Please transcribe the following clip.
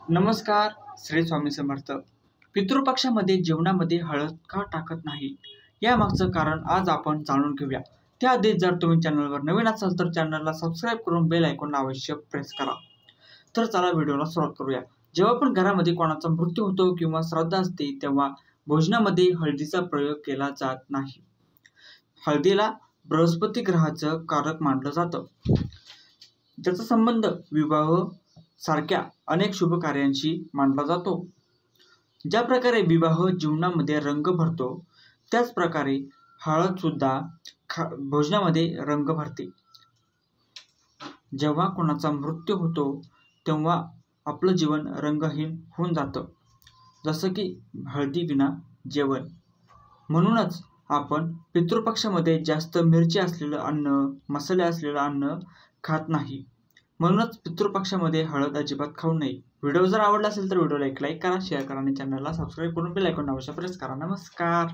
नमस्कार. श्री स्वामी समर्थ. पितृपक्षामध्ये जेवणामध्ये हळद का टाकत नाही यामागचं कारण आज आपण जाणून घेऊया. त्याआधी जर तुम्ही चॅनलवर नवीन असाल तर चॅनलला सबस्क्राईब करून बेल आयकॉन अवश्य प्रेस करा. तर चला व्हिडिओला सुरुवात करूया. जेव्हा पण घरामध्ये कोणाचा मृत्यू होतो किंवा श्राद्ध असते तेव्हा भोजनामध्ये हळदीचा प्रयोग केला जात नाही. हळदीला बृहस्पती ग्रहाचं कारक मानलं जातं. त्याचा संबंध विवाह सारख्या अनेक शुभ कार्यांशी मानला जातो. ज्या प्रकारे विवाह जीवनामध्ये रंग भरतो त्याच प्रकारे हळद सुद्धा भोजनामध्ये रंग भरते. जेव्हा कोणाचा मृत्यू होतो तेव्हा आपलं जीवन रंगहीन होऊन जातं, जसं की हळदी विना जेवण. म्हणूनच आपण पितृपक्षामध्ये जास्त मिरची असलेलं अन्न, मसाले असलेलं अन्न खात नाही. म्हणूनच पितृपक्षामध्ये हळद अजिबात खाऊ नये. व्हिडिओ जर आवडला असेल तर व्हिडिओला एक लाईक करा, शेअर करा आणि चॅनलला सबस्क्राईब करून बेल आयकॉन अवश्य प्रेस करा. नमस्कार.